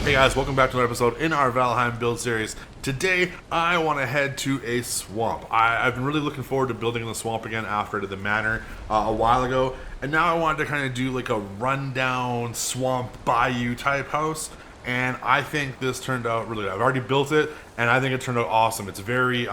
Hey guys, welcome back to another episode in our Valheim build series. Today, I want to head to a swamp. I've been really looking forward to building in the swamp again after I did the manor a while ago, and now I wanted to kind of do like a rundown swamp bayou type house, and I think this turned out really good. I've already built it, and I think it turned out awesome. It's very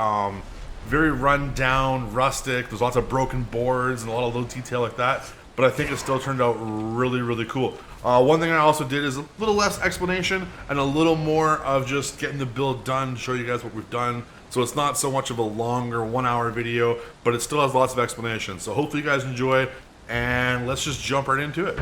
run down, rustic. There's lots of broken boards and a lot of little detail like that, but I think it still turned out really, really cool. One thing I also did is a little less explanation and a little more of just getting the build done, show you guys what we've done. So it's not so much of a longer 1 hour video, but it still has lots of explanation. So hopefully you guys enjoy, and let's just jump right into it.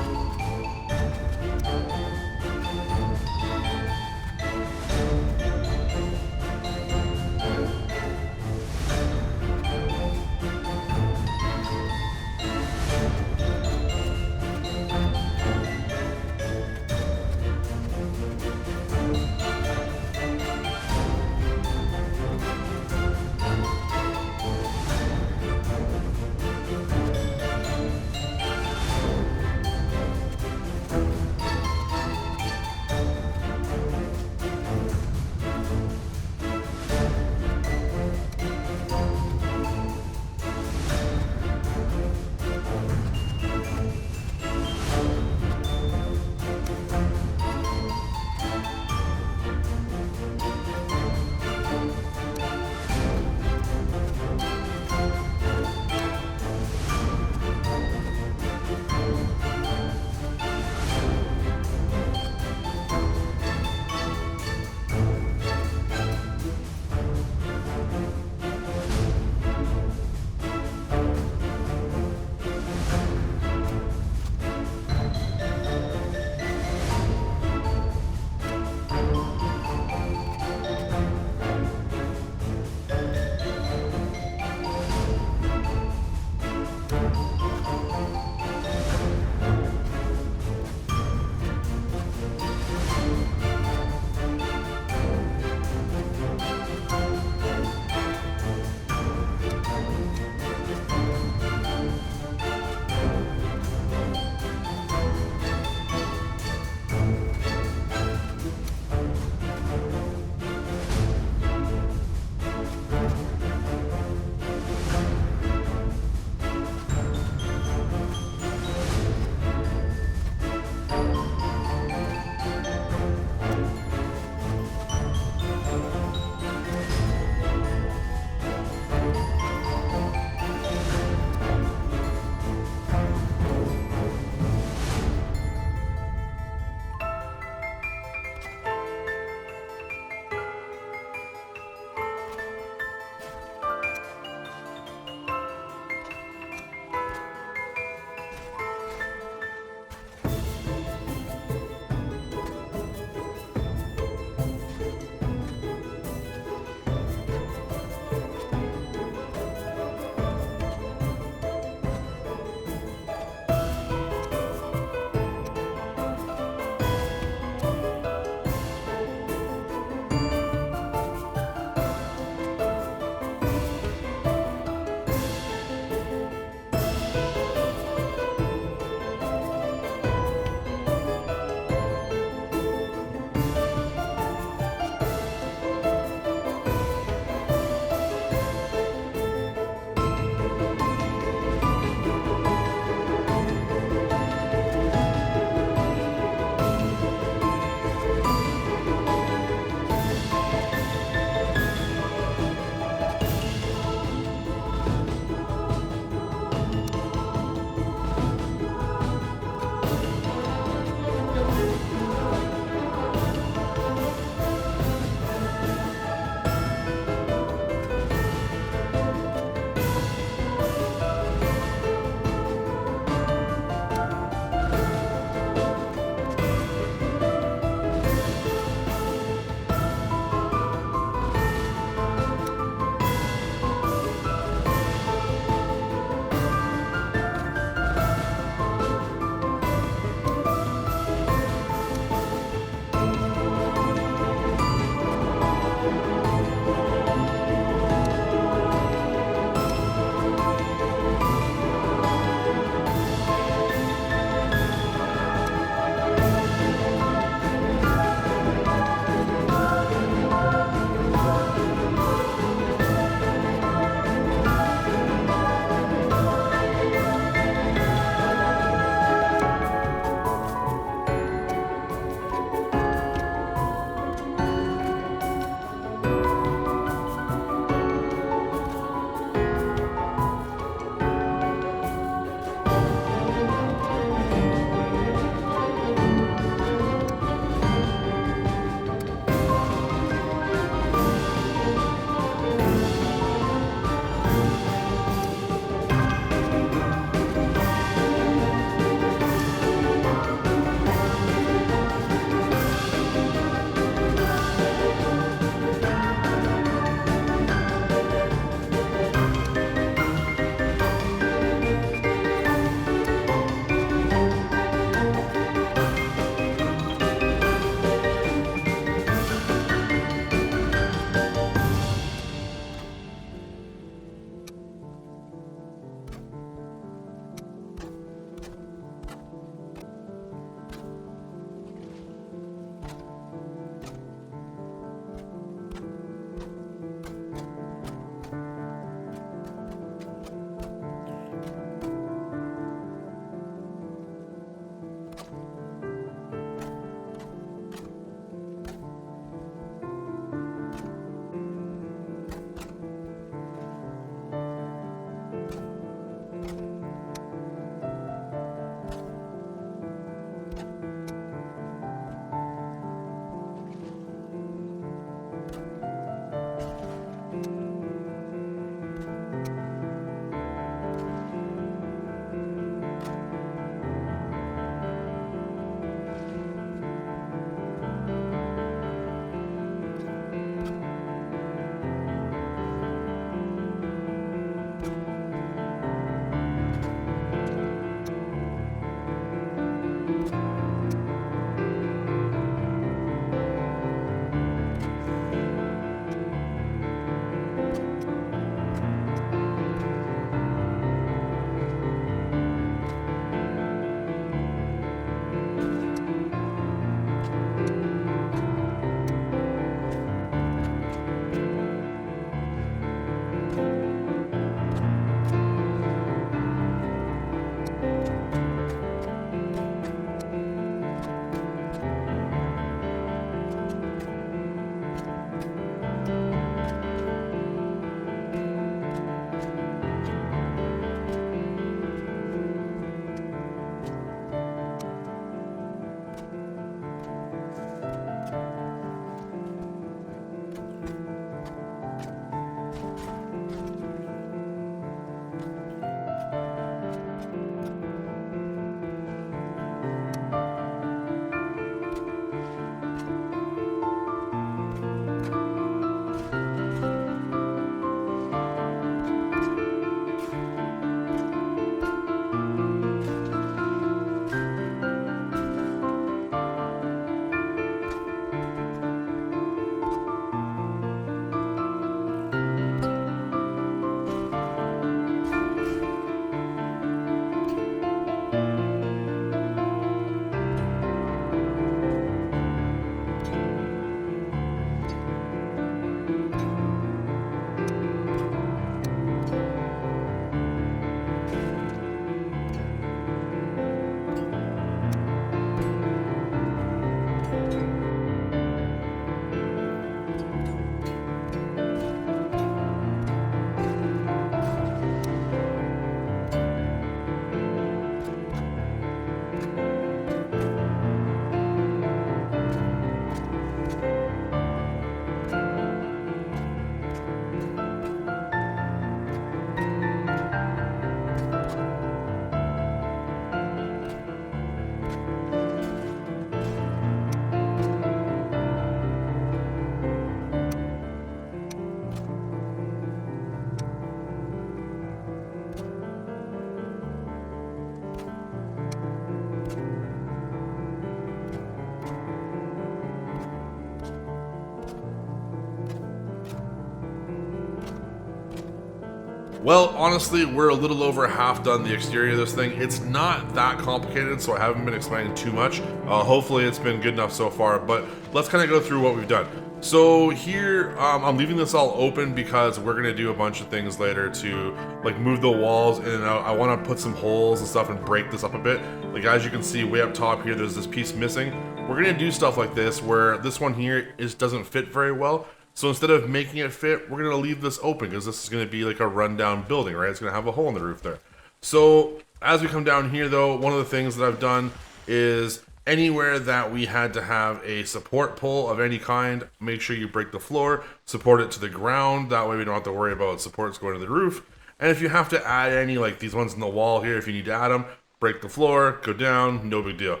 Well, honestly, we're a little over half done the exterior of this thing. It's not that complicated, so I haven't been explaining too much. Hopefully it's been good enough so far, but let's kind of go through what we've done. So here, I'm leaving this all open because we're gonna do a bunch of things later to like move the walls in and out. I wanna put some holes and stuff and break this up a bit. Like as you can see way up top here, there's this piece missing. We're gonna do stuff like this where this one here doesn't fit very well. So instead of making it fit, we're gonna leave this open because this is gonna be like a rundown building, right? It's gonna have a hole in the roof there. So as we come down here though, one of the things that I've done is anywhere that we had to have a support pole of any kind, make sure you break the floor, support it to the ground. That way we don't have to worry about supports going to the roof. And if you have to add any, like these ones in the wall here, if you need to add them, break the floor, go down, no big deal.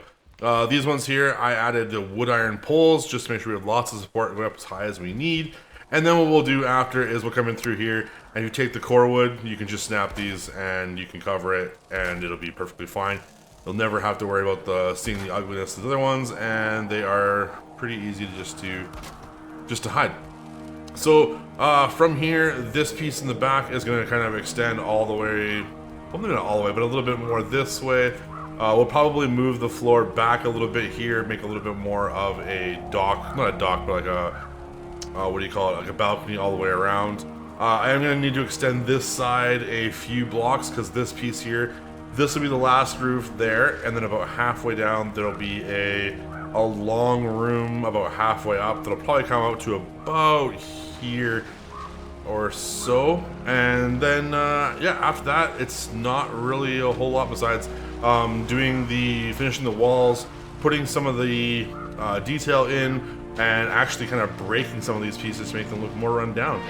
These ones here, I added the wood iron poles just to make sure we have lots of support and go up as high as we need. And then what we'll do after is we'll come in through here and you take the core wood, you can just snap these and you can cover it and it'll be perfectly fine. You'll never have to worry about seeing the ugliness of the other ones, and they are pretty easy to just to hide. So from here, this piece in the back is going to kind of extend all the way, probably not all the way, but a little bit more this way. We'll probably move the floor back a little bit here, make a little bit more of a dock, not a dock, but like a, what do you call it, like a balcony all the way around. I am going to need to extend this side a few blocks because this piece here, this will be the last roof there, and then about halfway down there'll be a long room about halfway up that'll probably come out to about here or so. And then yeah, after that it's not really a whole lot besides finishing the walls, putting some of the detail in, and actually kind of breaking some of these pieces to make them look more run down.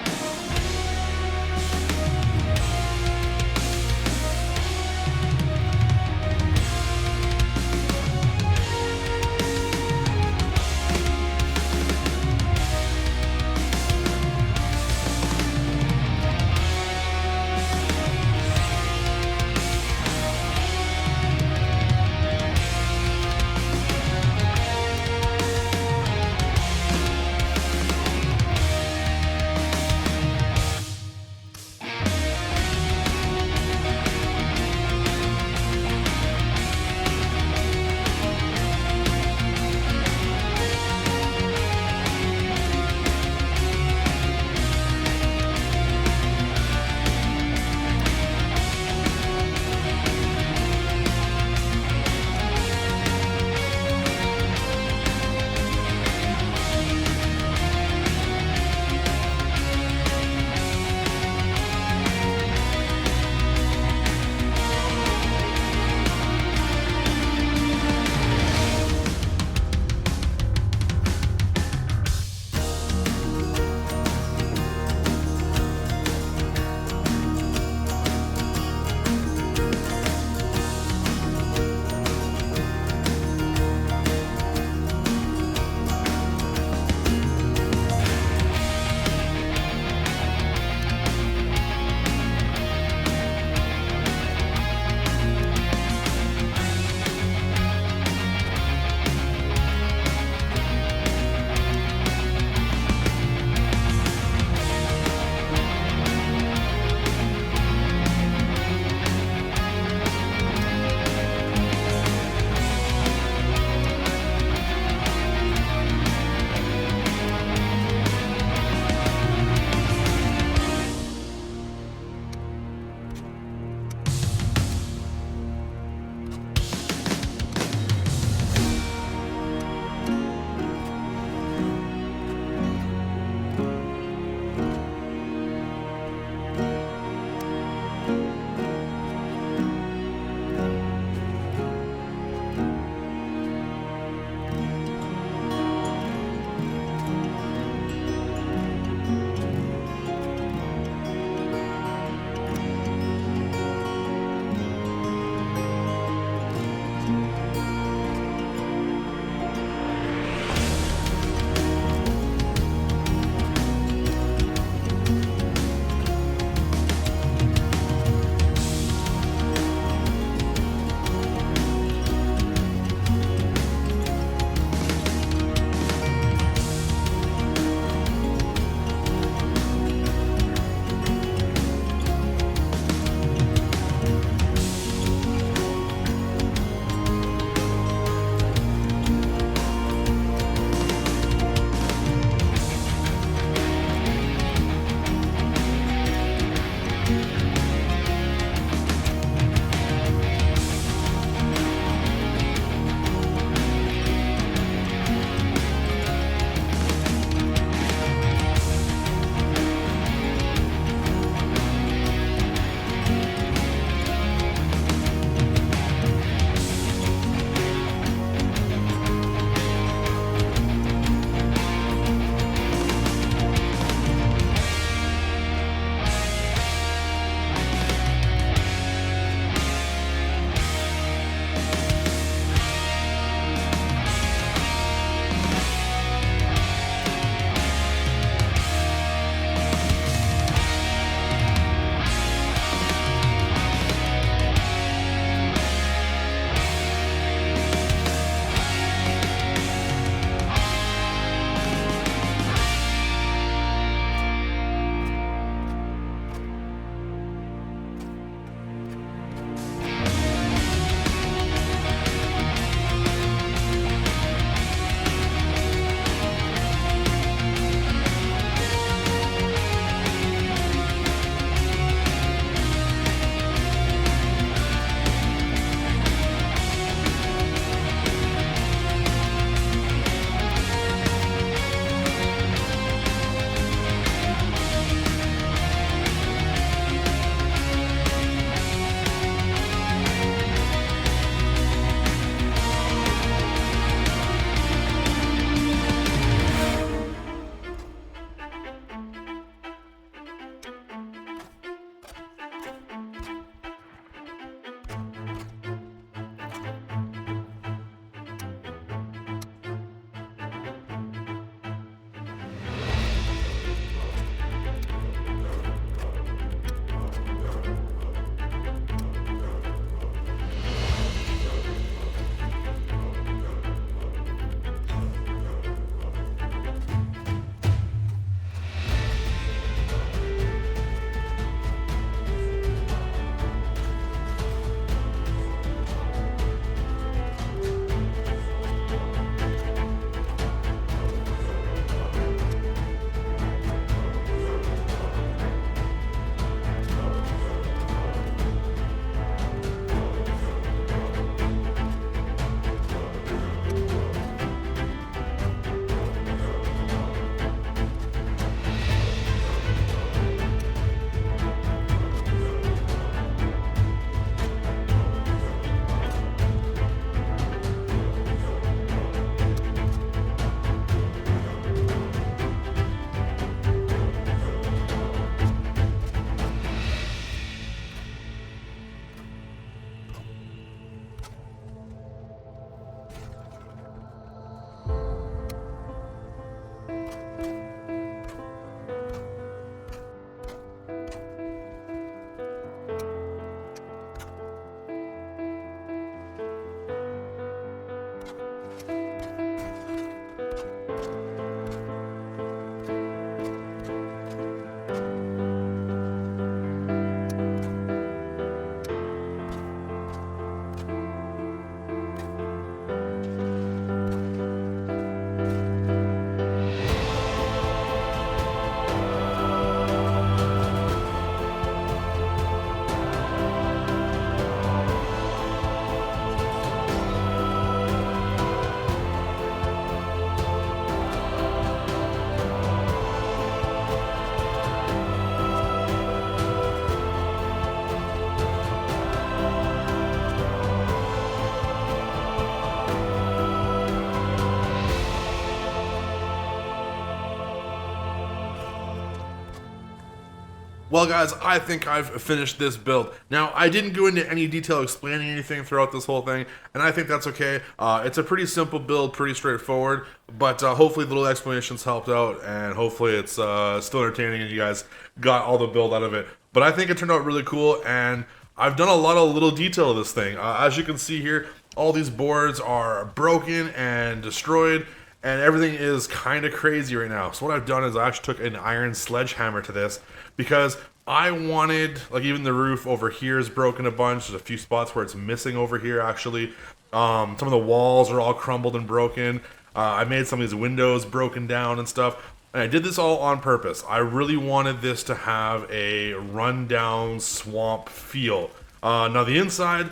Well, guys, I think I've finished this build. Now, I didn't go into any detail explaining anything throughout this whole thing, and I think that's okay. It's a pretty simple build, pretty straightforward, but hopefully the little explanations helped out, and hopefully it's still entertaining and you guys got all the build out of it. But I think it turned out really cool, and I've done a lot of little detail of this thing. As you can see here, all these boards are broken and destroyed, and everything is kind of crazy right now. So what I've done is I actually took an iron sledgehammer to this, because I wanted, like, even the roof over here is broken a bunch. There's a few spots where it's missing over here, actually. Some of the walls are all crumbled and broken. I made some of these windows broken down and stuff. And I did this all on purpose. I really wanted this to have a rundown swamp feel. Now the inside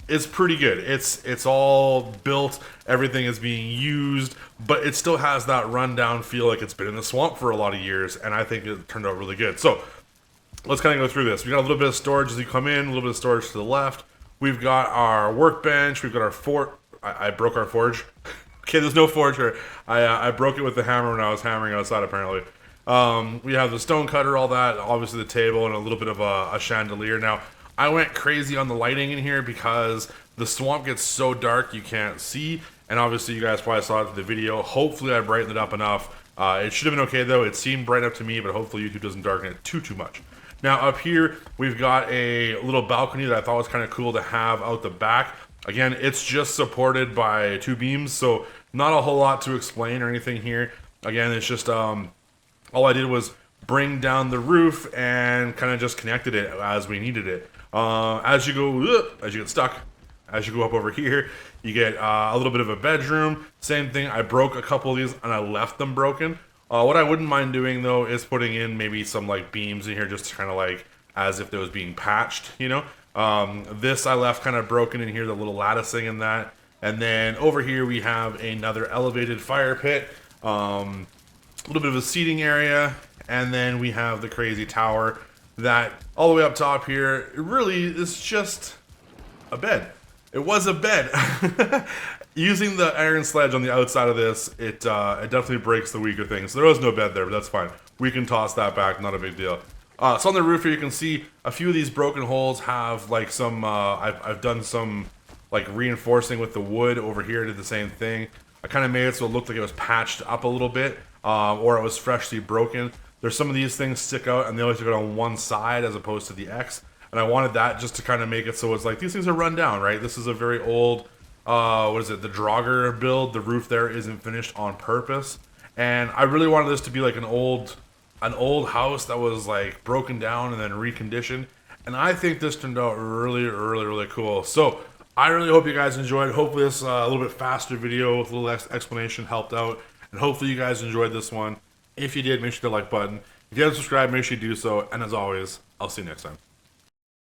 is pretty good. It's all built, everything is being used, but it still has that rundown feel like it's been in the swamp for a lot of years, and I think it turned out really good. So let's kind of go through this. We got a little bit of storage as you come in, a little bit of storage to the left. We've got our workbench, we've got our fort. I broke our forge. Okay, there's no forge here. I broke it with the hammer when I was hammering outside, apparently. We have the stone cutter, all that, obviously the table, and a little bit of a chandelier. Now, I went crazy on the lighting in here because the swamp gets so dark you can't see, and obviously you guys probably saw it in the video. Hopefully I brightened it up enough. It should have been okay though. It seemed bright up to me, but hopefully YouTube doesn't darken it too much. Now up here, we've got a little balcony that I thought was kind of cool to have out the back. Again, it's just supported by 2 beams, so not a whole lot to explain or anything here. Again, it's just, all I did was bring down the roof and kind of just connected it as we needed it. As you get stuck, as you go up over here, you get a little bit of a bedroom. Same thing, I broke a couple of these and I left them broken. What I wouldn't mind doing though is putting in maybe some like beams in here, just to kind of like as if it was being patched, you know. This I left kind of broken in here, the little latticing and that. And then over here we have another elevated fire pit, a little bit of a seating area, and then we have the crazy tower that all the way up top here, it really is just a bed. It was a bed. Using the iron sledge on the outside of this, it definitely breaks the weaker things. There was no bed there, but that's fine. We can toss that back, not a big deal. So on the roof here, you can see a few of these broken holes have like some, I've done some like reinforcing with the wood over here. I did the same thing. I kind of made it so it looked like it was patched up a little bit, or it was freshly broken. There's some of these things stick out and they only stick out on one side as opposed to the X. And I wanted that just to kind of make it so it's like, these things are run down, right? This is a very old, what is it, the Draugr build. The roof there isn't finished on purpose. And I really wanted this to be like an old house that was like broken down and then reconditioned. And I think this turned out really cool. So I really hope you guys enjoyed. Hopefully this a little bit faster video with a little explanation helped out. And hopefully you guys enjoyed this one. If you did, make sure to like button. If you haven't subscribed, make sure you do so. And as always, I'll see you next time.